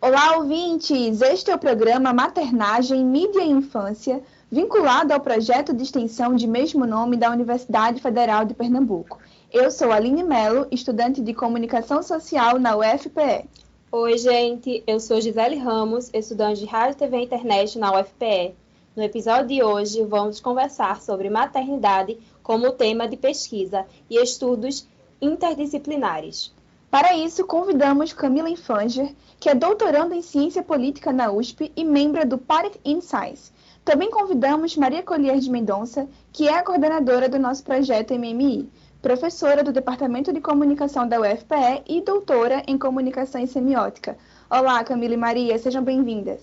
Olá, ouvintes! Este é o programa Maternagem, Mídia e Infância, vinculado ao projeto de extensão de mesmo nome da Universidade Federal de Pernambuco. Eu sou Aline Mello, estudante de Comunicação Social na UFPE. Oi, gente! Eu sou Gisele Ramos, estudante de Rádio, TV e Internet na UFPE. No episódio de hoje, vamos conversar sobre maternidade como tema de pesquisa e estudos interdisciplinares. Para isso, convidamos Camila Infanger, que é doutoranda em Ciência Política na USP e membro do Parent Insights. Também convidamos Maria Collier de Mendonça, que é a coordenadora do nosso projeto MMI, professora do Departamento de Comunicação da UFPE e doutora em Comunicação e Semiótica. Olá, Camila e Maria, sejam bem-vindas.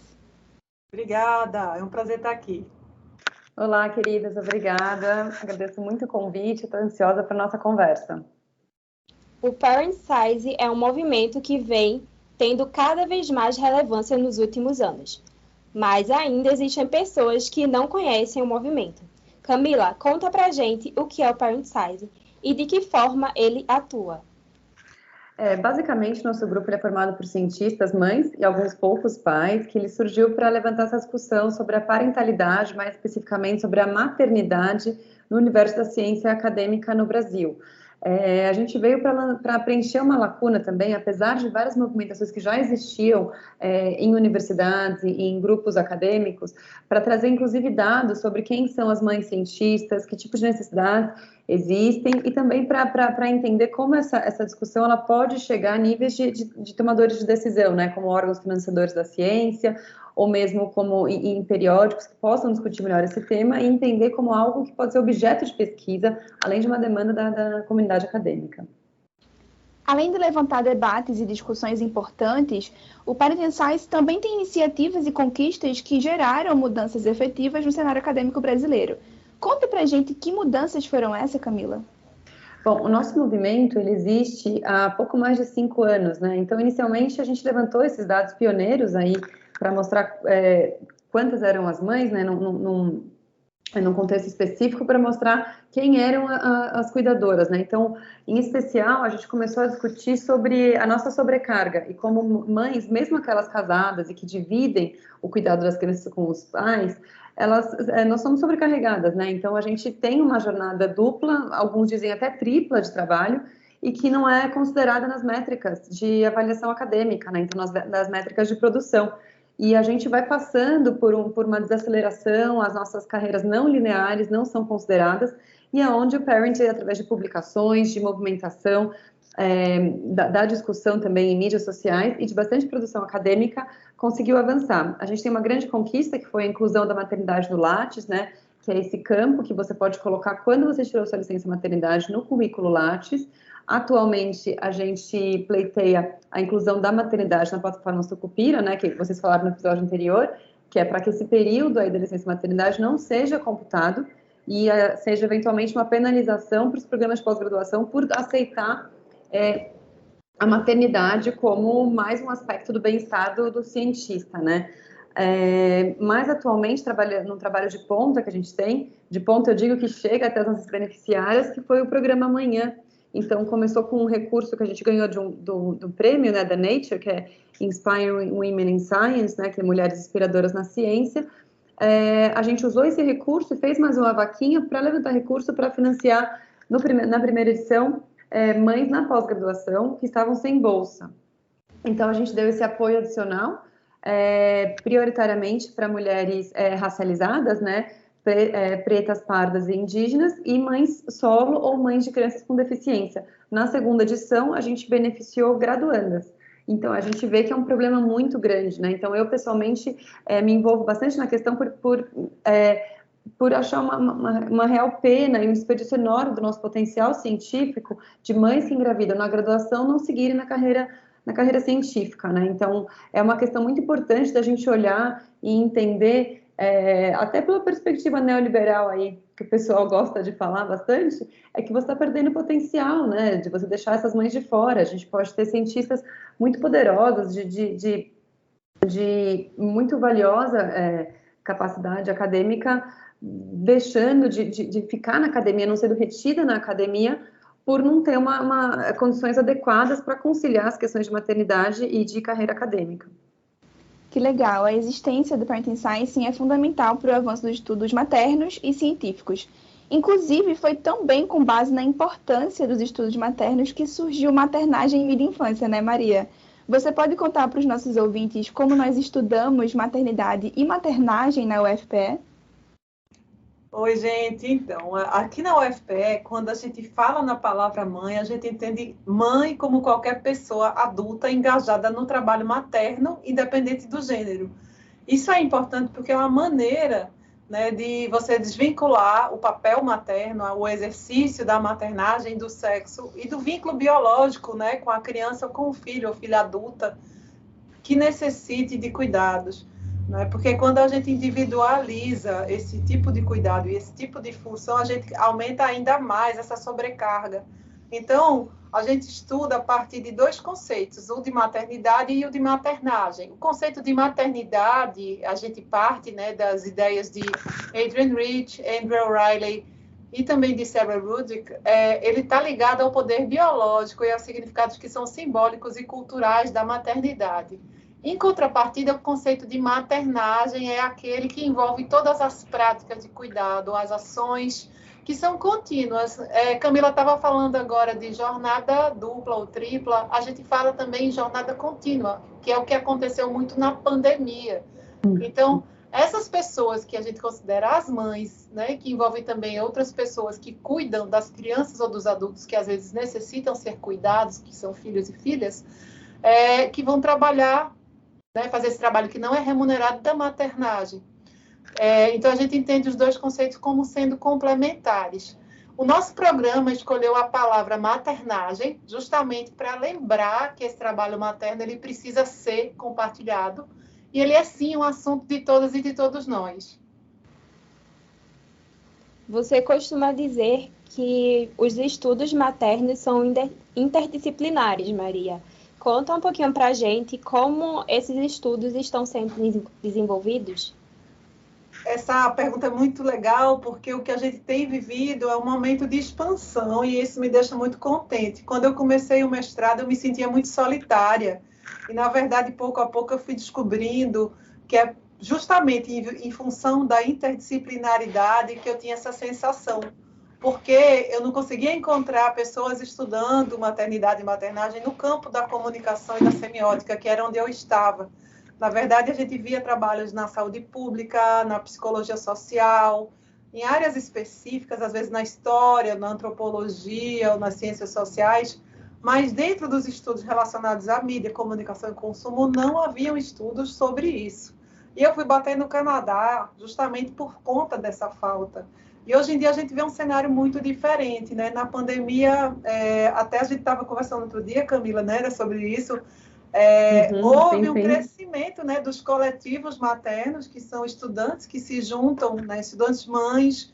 Obrigada, é um prazer estar aqui. Olá, queridas, obrigada. Agradeço muito o convite, estou ansiosa para a nossa conversa. O Parent Size é um movimento que vem tendo cada vez mais relevância nos últimos anos. Mas ainda existem pessoas que não conhecem o movimento. Camila, conta pra gente o que é o Parent Size e de que forma ele atua. Basicamente, nosso grupo é formado por cientistas, mães e alguns poucos pais, que ele surgiu para levantar essa discussão sobre a parentalidade, mais especificamente sobre a maternidade no universo da ciência acadêmica no Brasil. A gente veio para preencher uma lacuna também, apesar de várias movimentações que já existiam em universidades e em grupos acadêmicos, para trazer inclusive dados sobre quem são as mães cientistas, que tipos de necessidades existem, e também para entender como essa discussão ela pode chegar a níveis de tomadores de decisão, né, como órgãos financiadores da ciência, ou mesmo como em periódicos que possam discutir melhor esse tema e entender como algo que pode ser objeto de pesquisa, além de uma demanda da comunidade acadêmica. Além de levantar debates e discussões importantes, o Parent Insights também tem iniciativas e conquistas que geraram mudanças efetivas no cenário acadêmico brasileiro. Conta pra gente que mudanças foram essas, Camila? Bom, o nosso movimento ele existe há pouco mais de 5 anos, né? Então, inicialmente, a gente levantou esses dados pioneiros aí para mostrar quantas eram as mães, né? Num contexto específico, para mostrar quem eram as cuidadoras, né? Então, em especial, a gente começou a discutir sobre a nossa sobrecarga e como mães, mesmo aquelas casadas e que dividem o cuidado das crianças com os pais, nós somos sobrecarregadas, né? Então, a gente tem uma jornada dupla, alguns dizem até tripla de trabalho, e que não é considerada nas métricas de avaliação acadêmica, né? Então, nas métricas de produção. E a gente vai passando por uma desaceleração, as nossas carreiras não lineares não são consideradas, e é onde o Parent, através de publicações, de movimentação, da discussão também em mídias sociais e de bastante produção acadêmica, conseguiu avançar. A gente tem uma grande conquista, que foi a inclusão da maternidade no Lattes, né, que é esse campo que você pode colocar quando você tirou sua licença maternidade no currículo Lattes. Atualmente, a gente pleiteia a inclusão da maternidade na plataforma Sucupira, né, que vocês falaram no episódio anterior, que é para que esse período aí da licença maternidade não seja computado e seja eventualmente uma penalização para os programas de pós-graduação por aceitar a maternidade como mais um aspecto do bem-estar do cientista, né? Mas atualmente, num trabalho de ponta que a gente tem, de ponta eu digo que chega até as nossas beneficiárias, que foi o programa Amanhã. Então, começou com um recurso que a gente ganhou do prêmio, né, da Nature, que é Inspiring Women in Science, né, que é Mulheres Inspiradoras na Ciência. A gente usou esse recurso e fez mais uma vaquinha para levantar recurso para financiar, na primeira edição, mães na pós-graduação que estavam sem bolsa. Então, a gente deu esse apoio adicional, prioritariamente para mulheres racializadas, né, pretas, pardas e indígenas, e mães solo ou mães de crianças com deficiência. Na segunda edição, a gente beneficiou graduandas. Então, a gente vê que é um problema muito grande, né? Então, eu, pessoalmente, me envolvo bastante na questão por achar uma real pena e um desperdício enorme do nosso potencial científico de mães que engravidam na graduação não seguirem na carreira científica, né? Então, é uma questão muito importante da gente olhar e entender, até pela perspectiva neoliberal aí, que o pessoal gosta de falar bastante, é que você está perdendo potencial, né? De você deixar essas mães de fora. A gente pode ter cientistas muito poderosos, de muito valiosa capacidade acadêmica, deixando de ficar na academia, não sendo retida na academia, por não ter condições adequadas para conciliar as questões de maternidade e de carreira acadêmica. Que legal! A existência do Parenting Science sim, é fundamental para o avanço dos estudos maternos e científicos. Inclusive, foi também com base na importância dos estudos maternos que surgiu maternagem em mid-infância, né, Maria? Você pode contar para os nossos ouvintes como nós estudamos maternidade e maternagem na UFPE? Oi, gente. Então, aqui na UFPE, quando a gente fala na palavra mãe, a gente entende mãe como qualquer pessoa adulta engajada no trabalho materno, independente do gênero. Isso é importante porque é uma maneira, né, de você desvincular o papel materno, o exercício da maternagem, do sexo e do vínculo biológico, né, com a criança ou com o filho ou filha adulta que necessite de cuidados. Né? Porque quando a gente individualiza esse tipo de cuidado e esse tipo de função, a gente aumenta ainda mais essa sobrecarga. Então, a gente estuda a partir de dois conceitos, o de maternidade e o de maternagem. O conceito de maternidade, a gente parte, né, das ideias de Adrienne Rich, Andrew Riley e também de Sarah Rudick. Ele está ligado ao poder biológico e aos significados que são simbólicos e culturais da maternidade. Em contrapartida, o conceito de maternagem é aquele que envolve todas as práticas de cuidado, as ações que são contínuas. Camila estava falando agora de jornada dupla ou tripla, a gente fala também em jornada contínua, que é o que aconteceu muito na pandemia. Então, essas pessoas que a gente considera as mães, né, que envolvem também outras pessoas que cuidam das crianças ou dos adultos que às vezes necessitam ser cuidados, que são filhos e filhas, que vão trabalhar, né, fazer esse trabalho que não é remunerado da maternagem. Então, a gente entende os dois conceitos como sendo complementares. O nosso programa escolheu a palavra maternagem justamente para lembrar que esse trabalho materno ele precisa ser compartilhado e ele é, sim, um assunto de todas e de todos nós. Você costuma dizer que os estudos maternos são interdisciplinares, Maria. Conta um pouquinho para a gente como esses estudos estão sendo desenvolvidos. Essa pergunta é muito legal, porque o que a gente tem vivido é um momento de expansão e isso me deixa muito contente. Quando eu comecei o mestrado, eu me sentia muito solitária. E, na verdade, pouco a pouco eu fui descobrindo que é justamente em função da interdisciplinaridade que eu tinha essa sensação. Porque eu não conseguia encontrar pessoas estudando maternidade e maternagem no campo da comunicação e da semiótica, que era onde eu estava. Na verdade, a gente via trabalhos na saúde pública, na psicologia social, em áreas específicas, às vezes na história, na antropologia ou nas ciências sociais, mas dentro dos estudos relacionados à mídia, comunicação e consumo, não haviam estudos sobre isso. E eu fui bater no Canadá justamente por conta dessa falta. E hoje em dia a gente vê um cenário muito diferente, né? Na pandemia, até a gente estava conversando outro dia, Camila, né, sobre isso, houve um crescimento, né, dos coletivos maternos, que são estudantes que se juntam, né, estudantes mães,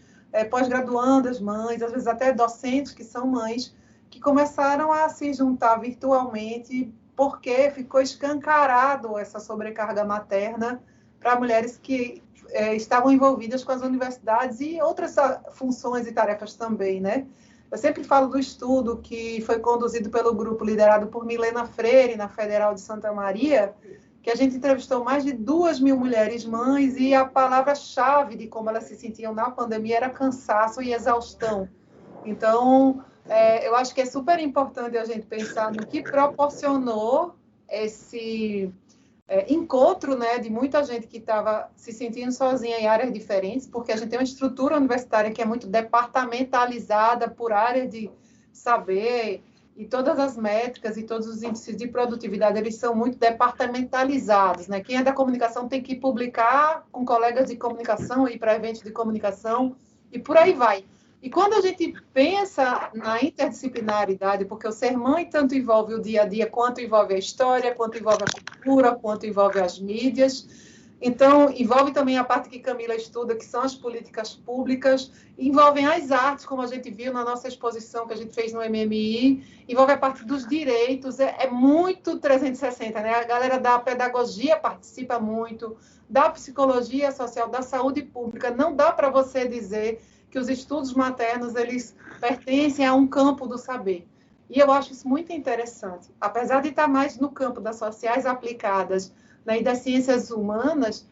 pós-graduandas mães, às vezes até docentes que são mães, que começaram a se juntar virtualmente porque ficou escancarado essa sobrecarga materna para mulheres que estavam envolvidas com as universidades e outras funções e tarefas também, né? Eu sempre falo do estudo que foi conduzido pelo grupo liderado por Milena Freire, na Federal de Santa Maria, que a gente entrevistou mais de 2.000 mulheres mães e a palavra-chave de como elas se sentiam na pandemia era cansaço e exaustão. Então, eu acho que é super importante a gente pensar no que proporcionou esse encontro, né, de muita gente que estava se sentindo sozinha em áreas diferentes, porque a gente tem uma estrutura universitária que é muito departamentalizada por área de saber, e todas as métricas e todos os índices de produtividade, eles são muito departamentalizados, né? Quem é da comunicação tem que publicar com colegas de comunicação, ir para eventos de comunicação, e por aí vai. E quando a gente pensa na interdisciplinaridade, porque o ser mãe tanto envolve o dia a dia, quanto envolve a história, quanto envolve a cultura, quanto envolve as mídias, então envolve também a parte que Camila estuda, que são as políticas públicas, envolvem as artes, como a gente viu na nossa exposição que a gente fez no MMI, envolve a parte dos direitos, é muito 360, né? A galera da pedagogia participa muito, da psicologia social, da saúde pública, não dá para você dizer que os estudos maternos, eles pertencem a um campo do saber. E eu acho isso muito interessante. Apesar de estar mais no campo das sociais aplicadas, né, e das ciências humanas,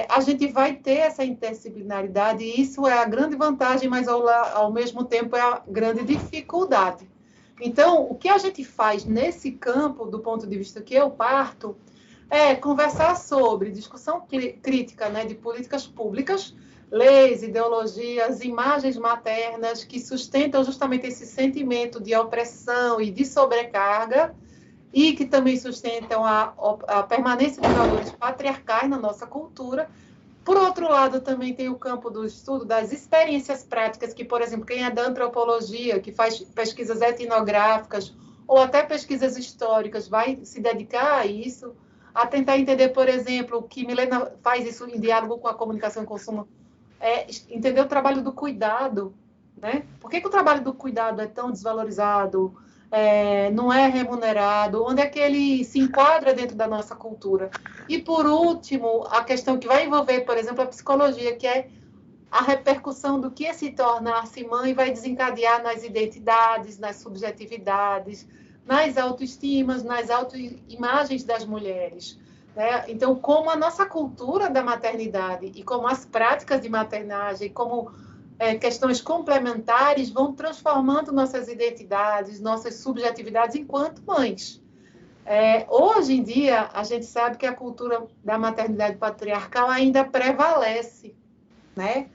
a gente vai ter essa interdisciplinaridade, e isso é a grande vantagem, mas ao mesmo tempo é a grande dificuldade. Então, o que a gente faz nesse campo, do ponto de vista que eu parto, é conversar sobre discussão crítica, né, de políticas públicas, leis, ideologias, imagens maternas que sustentam justamente esse sentimento de opressão e de sobrecarga, e que também sustentam a permanência de valores patriarcais na nossa cultura. Por outro lado, também tem o campo do estudo das experiências práticas, que, por exemplo, quem é da antropologia, que faz pesquisas etnográficas ou até pesquisas históricas, vai se dedicar a isso, a tentar entender, por exemplo, que Milena faz isso em diálogo com a comunicação e consumo, entender o trabalho do cuidado, né? Por que o trabalho do cuidado é tão desvalorizado, não é remunerado, onde é que ele se enquadra dentro da nossa cultura? E, por último, a questão que vai envolver, por exemplo, a psicologia, que é a repercussão do que é se tornar-se mãe vai desencadear nas identidades, nas subjetividades, nas autoestimas, nas autoimagens das mulheres, né? Então, como a nossa cultura da maternidade e como as práticas de maternagem, como questões complementares vão transformando nossas identidades, nossas subjetividades enquanto mães. Hoje em dia, a gente sabe que a cultura da maternidade patriarcal ainda prevalece, né?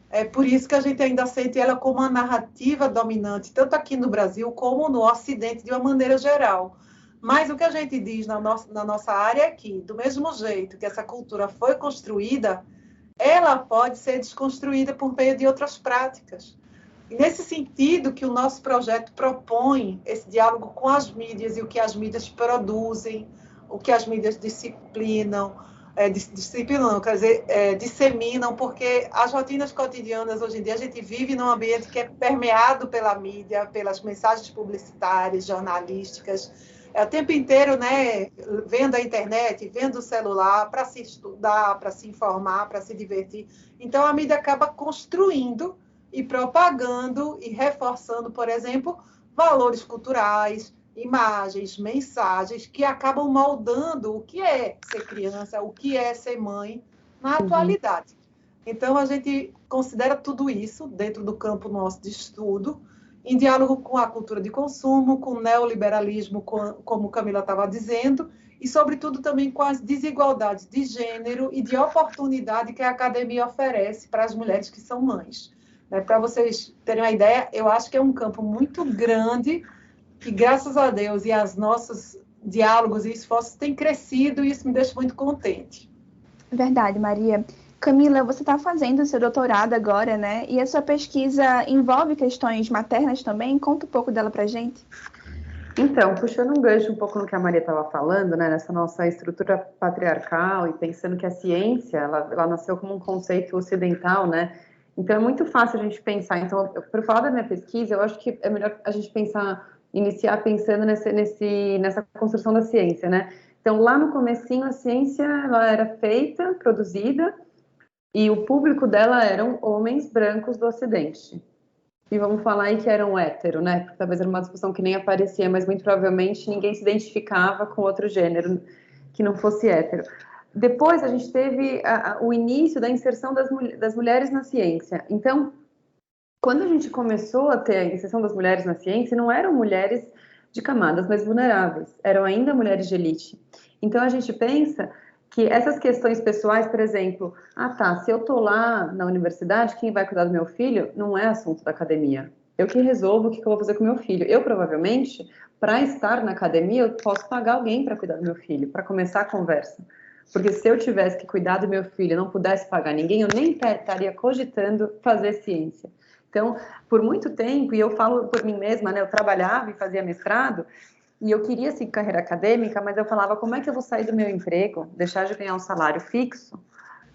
É por isso que a gente ainda sente ela como uma narrativa dominante, tanto aqui no Brasil como no Ocidente, de uma maneira geral. Mas o que a gente diz na nossa área é que, do mesmo jeito que essa cultura foi construída, ela pode ser desconstruída por meio de outras práticas. E nesse sentido que o nosso projeto propõe esse diálogo com as mídias e o que as mídias produzem, o que as mídias disseminam, porque as rotinas cotidianas hoje em dia a gente vive num ambiente que é permeado pela mídia, pelas mensagens publicitárias, jornalísticas, o tempo inteiro, né, vendo a internet, vendo o celular, para se estudar, para se informar, para se divertir. Então, a mídia acaba construindo e propagando e reforçando, por exemplo, valores culturais, imagens, mensagens, que acabam moldando o que é ser criança, o que é ser mãe na atualidade. Então, a gente considera tudo isso dentro do campo nosso de estudo, em diálogo com a cultura de consumo, com o neoliberalismo, como Camila estava dizendo, e, sobretudo, também com as desigualdades de gênero e de oportunidade que a academia oferece para as mulheres que são mães. Para vocês terem uma ideia, eu acho que é um campo muito grande, que, graças a Deus, e aos nossos diálogos e esforços, tem crescido, e isso me deixa muito contente. Verdade, Maria. Camila, você está fazendo o seu doutorado agora, né? E a sua pesquisa envolve questões maternas também? Conta um pouco dela para a gente. Então, puxando um gancho um pouco no que a Maria estava falando, né, nessa nossa estrutura patriarcal e pensando que a ciência, ela nasceu como um conceito ocidental, né? Então, é muito fácil a gente pensar. Então, para falar da minha pesquisa, eu acho que é melhor a gente iniciar pensando nessa construção da ciência, né? Então, lá no comecinho, a ciência ela era feita, produzida, e o público dela eram homens brancos do Ocidente. E vamos falar aí que eram hétero, né? Porque talvez era uma discussão que nem aparecia, mas muito provavelmente ninguém se identificava com outro gênero que não fosse hétero. Depois a gente teve o início da inserção das mulheres na ciência. Então, quando a gente começou a ter a inserção das mulheres na ciência, não eram mulheres de camadas mais vulneráveis, eram ainda mulheres de elite. Então, a gente pensa que essas questões pessoais, por exemplo, se eu tô lá na universidade, quem vai cuidar do meu filho não é assunto da academia. Eu que resolvo o que eu vou fazer com o meu filho. Eu, provavelmente, para estar na academia, eu posso pagar alguém para cuidar do meu filho, para começar a conversa. Porque se eu tivesse que cuidar do meu filho e não pudesse pagar ninguém, eu nem estaria cogitando fazer ciência. Então, por muito tempo, e eu falo por mim mesma, né, eu trabalhava e fazia mestrado, e eu queria seguir carreira acadêmica, mas eu falava, como é que eu vou sair do meu emprego, deixar de ganhar um salário fixo,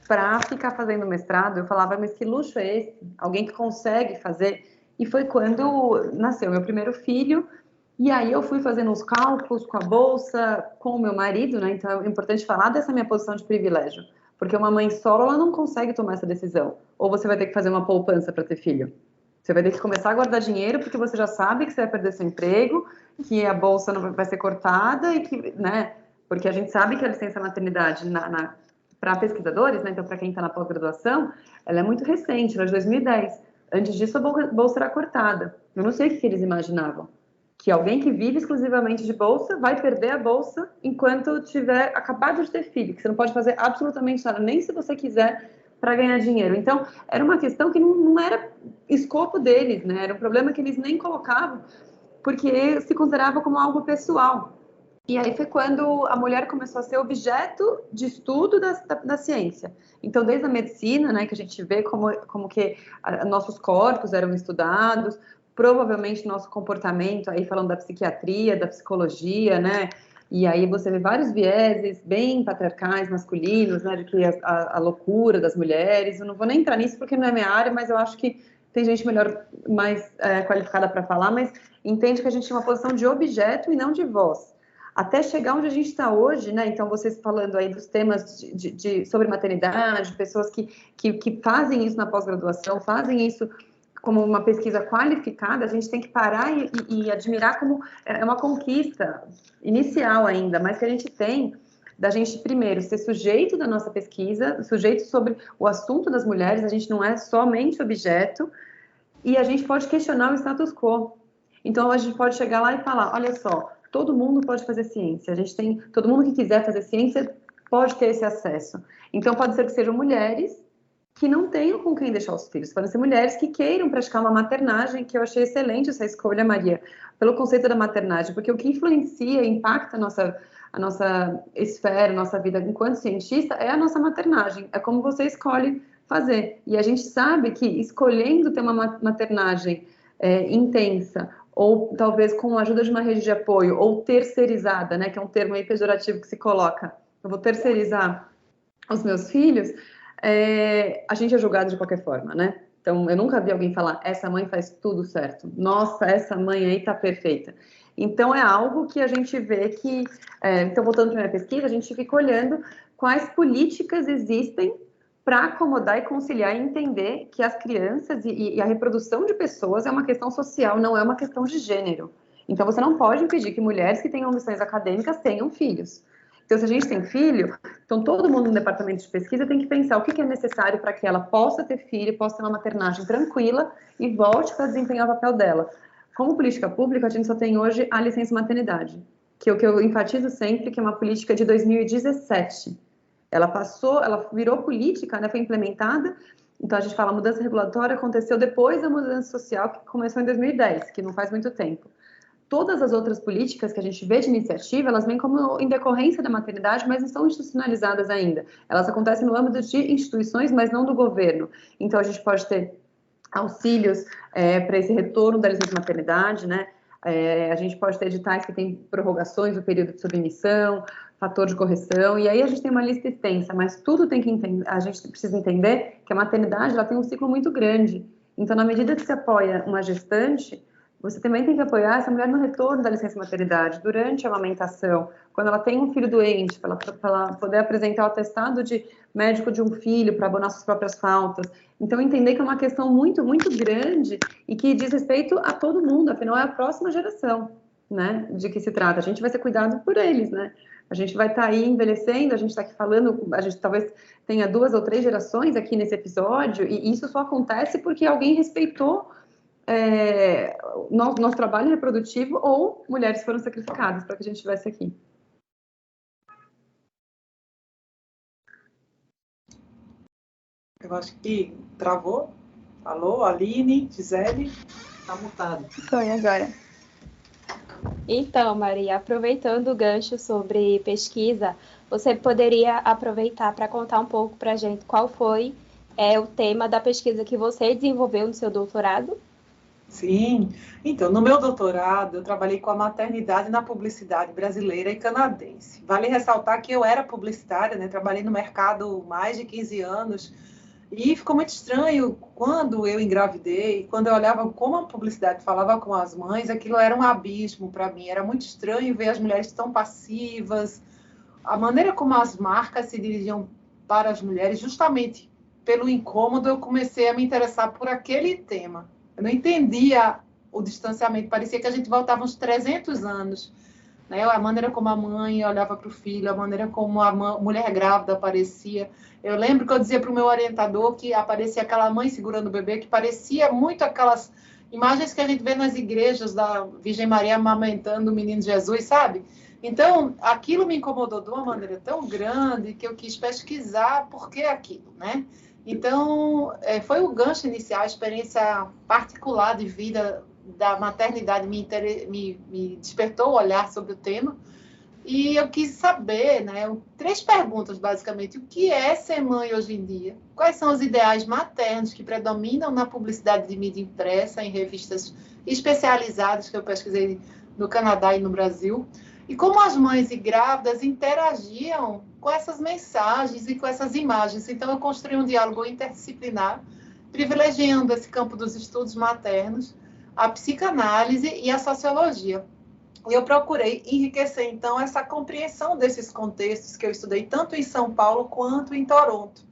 para ficar fazendo mestrado? Eu falava, mas que luxo é esse? Alguém que consegue fazer? E foi quando nasceu meu primeiro filho, e aí eu fui fazendo os cálculos com a bolsa, com o meu marido, né? Então é importante falar dessa minha posição de privilégio, porque uma mãe solo, ela não consegue tomar essa decisão. Ou você vai ter que fazer uma poupança para ter filho. Você vai ter que começar a guardar dinheiro, porque você já sabe que você vai perder seu emprego, que a bolsa não vai ser cortada e que, né, Porque a gente sabe que a licença maternidade para pesquisadores, né, então para quem está na pós-graduação, ela é muito recente, ela é de 2010. Antes disso, a bolsa era cortada. Eu não sei o que eles imaginavam. Que alguém que vive exclusivamente de bolsa vai perder a bolsa enquanto tiver acabado de ter filho, que você não pode fazer absolutamente nada, nem se você quiser, para ganhar dinheiro. Então, era uma questão que não era escopo deles, né? Era um problema que eles nem colocavam, porque se considerava como algo pessoal. E aí foi quando a mulher começou a ser objeto de estudo da ciência. Então, desde a medicina, né, que a gente vê como que nossos corpos eram estudados, provavelmente nosso comportamento, aí falando da psiquiatria, da psicologia, né, e aí você vê vários vieses bem patriarcais, masculinos, né, de que a loucura das mulheres. Eu não vou nem entrar nisso porque não é minha área, mas eu acho que tem gente mais qualificada para falar, mas entende que a gente tinha uma posição de objeto e não de voz. Até chegar onde a gente está hoje, né? Então, vocês falando aí dos temas sobre maternidade, pessoas que fazem isso na pós-graduação, fazem isso como uma pesquisa qualificada, a gente tem que parar e admirar como é uma conquista inicial ainda, mas que a gente tem da gente, primeiro, ser sujeito da nossa pesquisa, sujeito sobre o assunto das mulheres, a gente não é somente objeto, e a gente pode questionar o status quo. Então, a gente pode chegar lá e falar, olha só, todo mundo pode fazer ciência. A gente tem, todo mundo que quiser fazer ciência pode ter esse acesso. Então, pode ser que sejam mulheres que não tenham com quem deixar os filhos. Podem ser mulheres que queiram praticar uma maternagem, que eu achei excelente essa escolha, Maria, pelo conceito da maternagem, porque o que influencia e impacta a nossa esfera, a nossa vida enquanto cientista, é a nossa maternagem. É como você escolhe fazer. E a gente sabe que escolhendo ter uma maternagem intensa, ou talvez com a ajuda de uma rede de apoio, ou terceirizada, né, que é um termo aí pejorativo que se coloca, eu vou terceirizar os meus filhos, a gente é julgado de qualquer forma, né? Então, eu nunca vi alguém falar, essa mãe faz tudo certo, nossa, essa mãe aí tá perfeita. Então, é algo que a gente vê que, então, voltando para a minha pesquisa, a gente fica olhando quais políticas existem para acomodar e conciliar e entender que as crianças e a reprodução de pessoas é uma questão social, não é uma questão de gênero. Então, você não pode impedir que mulheres que tenham ambições acadêmicas tenham filhos. Então, se a gente tem filho, então todo mundo no departamento de pesquisa tem que pensar o que é necessário para que ela possa ter filho, possa ter uma maternagem tranquila e volte para desempenhar o papel dela. Como política pública, a gente só tem hoje a licença maternidade, que é o que eu enfatizo sempre, que é uma política de 2017. Ela virou política, né, foi implementada. Então, a gente fala, a mudança regulatória aconteceu depois da mudança social, que começou em 2010, que não faz muito tempo. Todas as outras políticas que a gente vê de iniciativa, elas vêm como em decorrência da maternidade, mas não estão institucionalizadas ainda. Elas acontecem no âmbito de instituições, mas não do governo. Então, a gente pode ter auxílios para esse retorno da licença maternidade, né? A gente pode ter editais que têm prorrogações do período de submissão, fator de correção, e aí a gente tem uma lista extensa, mas tudo tem que entender, a gente precisa entender que a maternidade ela tem um ciclo muito grande. Então, na medida que se apoia uma gestante, você também tem que apoiar essa mulher no retorno da licença maternidade, durante a amamentação, quando ela tem um filho doente, para ela poder apresentar o atestado de médico de um filho, para abonar suas próprias faltas. Então, entender que é uma questão muito, muito grande e que diz respeito a todo mundo, afinal, é a próxima geração, né, de que se trata. A gente vai ser cuidado por eles, né? A gente vai estar aí envelhecendo, a gente está aqui falando, a gente talvez tenha 2 ou 3 gerações aqui nesse episódio, e isso só acontece porque alguém respeitou nosso trabalho reprodutivo ou mulheres foram sacrificadas para que a gente estivesse aqui. Eu acho que travou. Alô, Aline, Gisele? Está mutado. Foi agora. Então, Maria, aproveitando o gancho sobre pesquisa, você poderia aproveitar para contar um pouco para a gente qual foi o tema da pesquisa que você desenvolveu no seu doutorado? Sim, então, no meu doutorado, eu trabalhei com a maternidade na publicidade brasileira e canadense. Vale ressaltar que eu era publicitária, né? Trabalhei no mercado mais de 15 anos, e ficou muito estranho quando eu engravidei, quando eu olhava como a publicidade falava com as mães, aquilo era um abismo para mim, era muito estranho ver as mulheres tão passivas, a maneira como as marcas se dirigiam para as mulheres, justamente pelo incômodo, eu comecei a me interessar por aquele tema. Eu não entendia o distanciamento, parecia que a gente voltava uns 300 anos. né? A maneira como a mãe olhava para o filho, a maneira como a mulher grávida aparecia. Eu lembro que eu dizia para o meu orientador que aparecia aquela mãe segurando o bebê, que parecia muito aquelas imagens que a gente vê nas igrejas da Virgem Maria amamentando o menino Jesus, sabe? Então, aquilo me incomodou de uma maneira tão grande que eu quis pesquisar por que aquilo, né? Então, foi o gancho inicial, a experiência particular de vida da maternidade me despertou o olhar sobre o tema. E eu quis saber, né, 3 perguntas, basicamente. O que é ser mãe hoje em dia? Quais são os ideais maternos que predominam na publicidade de mídia impressa, em revistas especializadas que eu pesquisei no Canadá e no Brasil? E como as mães e grávidas interagiam com essas mensagens e com essas imagens? Então, eu construí um diálogo interdisciplinar, privilegiando esse campo dos estudos maternos, a psicanálise e a sociologia. E eu procurei enriquecer, então, essa compreensão desses contextos que eu estudei tanto em São Paulo quanto em Toronto.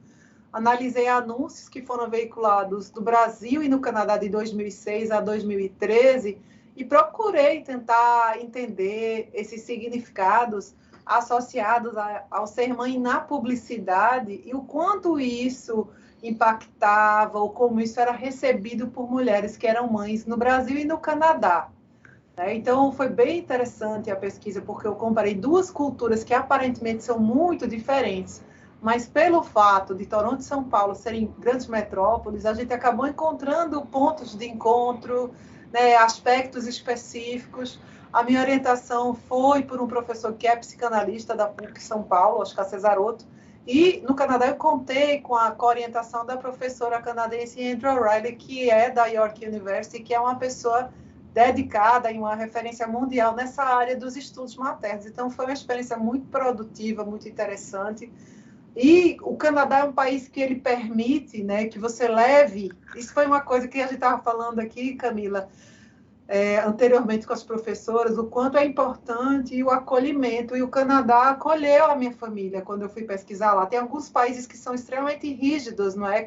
Analisei anúncios que foram veiculados do Brasil e no Canadá de 2006 a 2013 e procurei tentar entender esses significados associados ao ser mãe na publicidade e o quanto isso impactava ou como isso era recebido por mulheres que eram mães no Brasil e no Canadá. Então, foi bem interessante a pesquisa, porque eu comparei 2 culturas que aparentemente são muito diferentes, mas pelo fato de Toronto e São Paulo serem grandes metrópoles, a gente acabou encontrando pontos de encontro, né, aspectos específicos. A minha orientação foi por um professor que é psicanalista da PUC São Paulo, Oscar Cesaroto, e no Canadá eu contei com a orientação da professora canadense Andrew O'Reilly, que é da York University, que é uma pessoa dedicada em uma referência mundial nessa área dos estudos maternos. Então, foi uma experiência muito produtiva, muito interessante. E o Canadá é um país que ele permite, né, que você leve... Isso foi uma coisa que a gente estava falando aqui, Camila, anteriormente com as professoras, o quanto é importante o acolhimento. E o Canadá acolheu a minha família quando eu fui pesquisar lá. Tem alguns países que são extremamente rígidos, não é?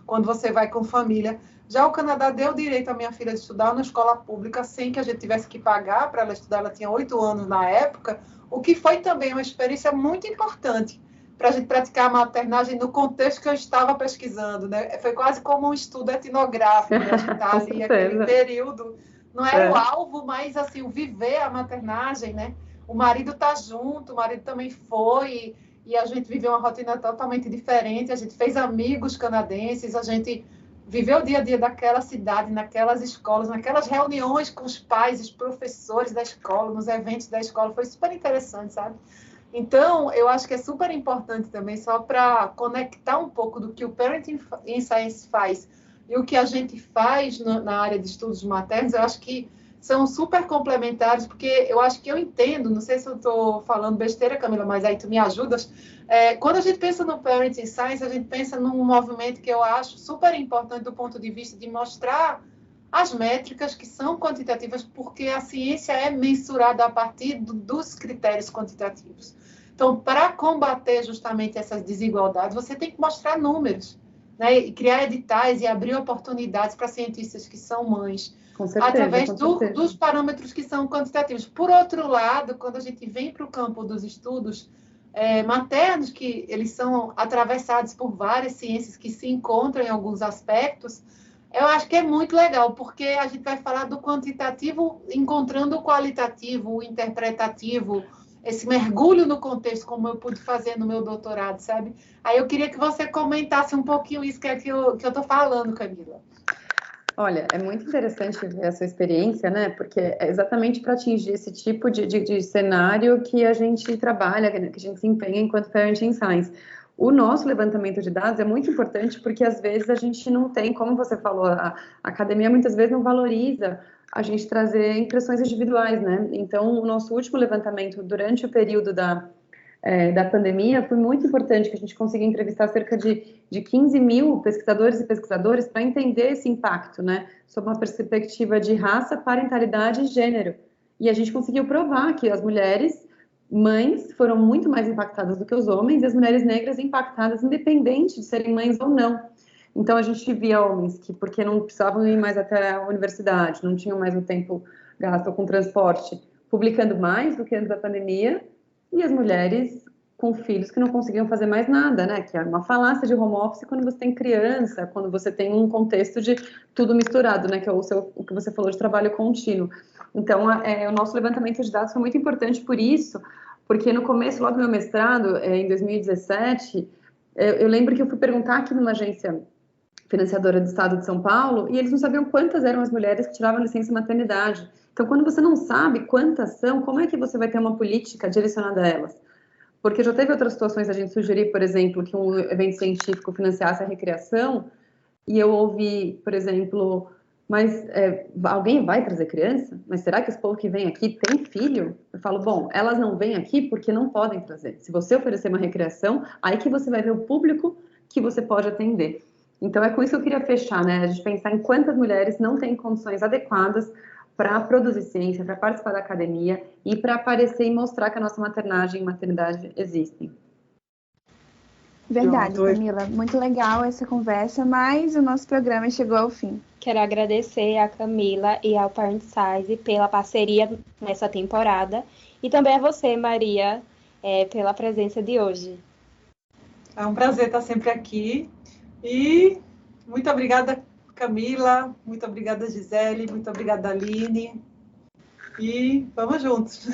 Quando você vai com família. Já o Canadá deu direito à minha filha de estudar na escola pública sem que a gente tivesse que pagar para ela estudar. Ela tinha 8 anos na época, o que foi também uma experiência muito importante para a gente praticar a maternagem no contexto que eu estava pesquisando, né? Foi quase como um estudo etnográfico, né? A gente está ali, aquele período, não era o alvo, mas assim, o viver a maternagem, né? O marido está junto, o marido também foi, e a gente viveu uma rotina totalmente diferente, a gente fez amigos canadenses, a gente viveu o dia a dia daquela cidade, naquelas escolas, naquelas reuniões com os pais, os professores da escola, nos eventos da escola, foi super interessante, sabe? Então, eu acho que é super importante também, só para conectar um pouco do que o Parenting in Science faz e o que a gente faz na área de estudos maternos, eu acho que são super complementares, porque eu acho que eu entendo, não sei se eu estou falando besteira, Camila, mas aí tu me ajudas. Quando a gente pensa no Parenting Science, a gente pensa num movimento que eu acho super importante do ponto de vista de mostrar as métricas que são quantitativas, porque a ciência é mensurada a partir dos critérios quantitativos. Então, para combater justamente essas desigualdades, você tem que mostrar números, né? E criar editais e abrir oportunidades para cientistas que são mães, através dos parâmetros que são quantitativos. Por outro lado, quando a gente vem para o campo dos estudos maternos, que eles são atravessados por várias ciências que se encontram em alguns aspectos, eu acho que é muito legal, porque a gente vai falar do quantitativo encontrando o qualitativo, o interpretativo, esse mergulho no contexto, como eu pude fazer no meu doutorado, sabe? Aí eu queria que você comentasse um pouquinho isso que eu estou falando, Camila. Olha, é muito interessante ver a sua experiência, né? Porque é exatamente para atingir esse tipo de cenário que a gente trabalha, que a gente se empenha enquanto Parenting Science. O nosso levantamento de dados é muito importante porque, às vezes, a gente não tem, como você falou, a academia muitas vezes não valoriza a gente trazer impressões individuais, né? Então, o nosso último levantamento durante o período da pandemia foi muito importante, que a gente conseguiu entrevistar cerca de 15 mil pesquisadores e pesquisadoras para entender esse impacto, né? Sob uma perspectiva de raça, parentalidade e gênero. E a gente conseguiu provar que as mulheres mães foram muito mais impactadas do que os homens, e as mulheres negras impactadas, independente de serem mães ou não. Então, a gente via homens que, porque não precisavam ir mais até a universidade, não tinham mais o tempo gasto com transporte, publicando mais do que antes da pandemia, e as mulheres com filhos que não conseguiam fazer mais nada, né? Que é uma falácia de home office quando você tem criança, quando você tem um contexto de tudo misturado, né? Que é o que você falou de trabalho contínuo. Então, o nosso levantamento de dados foi muito importante por isso, porque no começo, logo do meu mestrado, em 2017, eu lembro que eu fui perguntar aqui numa agência financiadora do Estado de São Paulo, e eles não sabiam quantas eram as mulheres que tiravam licença maternidade. Então, quando você não sabe quantas são, como é que você vai ter uma política direcionada a elas? Porque já teve outras situações a gente sugerir, por exemplo, que um evento científico financiasse a recreação, e eu ouvi, por exemplo, mas alguém vai trazer criança? Mas será que os povos que vêm aqui têm filho? Eu falo, bom, elas não vêm aqui porque não podem trazer. Se você oferecer uma recreação, aí que você vai ver o público que você pode atender. Então, é com isso que eu queria fechar, né? A gente pensar em quantas mulheres não têm condições adequadas para produzir ciência, para participar da academia e para aparecer e mostrar que a nossa maternagem e maternidade existem. Verdade, Camila. Muito legal essa conversa, mas o nosso programa chegou ao fim. Quero agradecer a Camila e ao Parent Size pela parceria nessa temporada e também a você, Maria, pela presença de hoje. É um prazer estar sempre aqui. E muito obrigada, Camila, muito obrigada, Gisele, muito obrigada, Aline. E vamos juntos.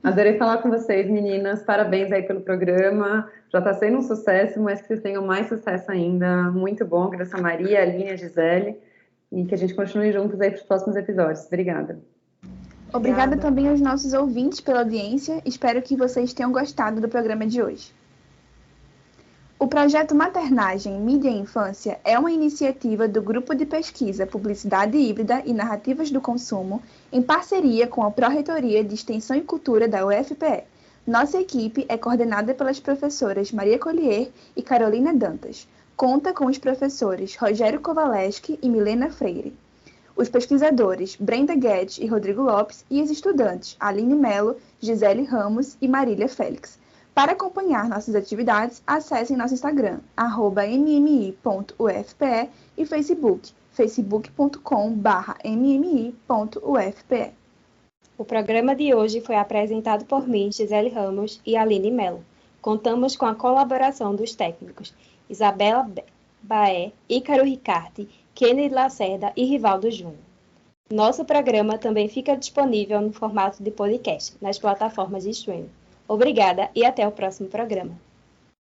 Adorei falar com vocês, meninas. Parabéns aí pelo programa. Já está sendo um sucesso, mas que vocês tenham mais sucesso ainda. Muito bom. Agradeço a Maria, a Aline, a Gisele. E que a gente continue juntos aí para os próximos episódios. Obrigada. Obrigada também aos nossos ouvintes pela audiência. Espero que vocês tenham gostado do programa de hoje. O projeto Maternagem, Mídia e Infância é uma iniciativa do Grupo de Pesquisa Publicidade Híbrida e Narrativas do Consumo, em parceria com a Pró-Reitoria de Extensão e Cultura da UFPE. Nossa equipe é coordenada pelas professoras Maria Collier e Carolina Dantas. Conta com os professores Rogério Kovaleski e Milena Freire. Os pesquisadores Brenda Guedes e Rodrigo Lopes e as estudantes Aline Mello, Gisele Ramos e Marília Félix. Para acompanhar nossas atividades, acessem nosso Instagram, @mmi.ufpe e Facebook, facebook.com/mmi.ufpe. O programa de hoje foi apresentado por mim, Gisele Ramos e Aline Mello. Contamos com a colaboração dos técnicos Isabela Baé, Ícaro Ricarte, Kennedy Lacerda e Rivaldo Júnior. Nosso programa também fica disponível no formato de podcast, nas plataformas de streaming. Obrigada e até o próximo programa.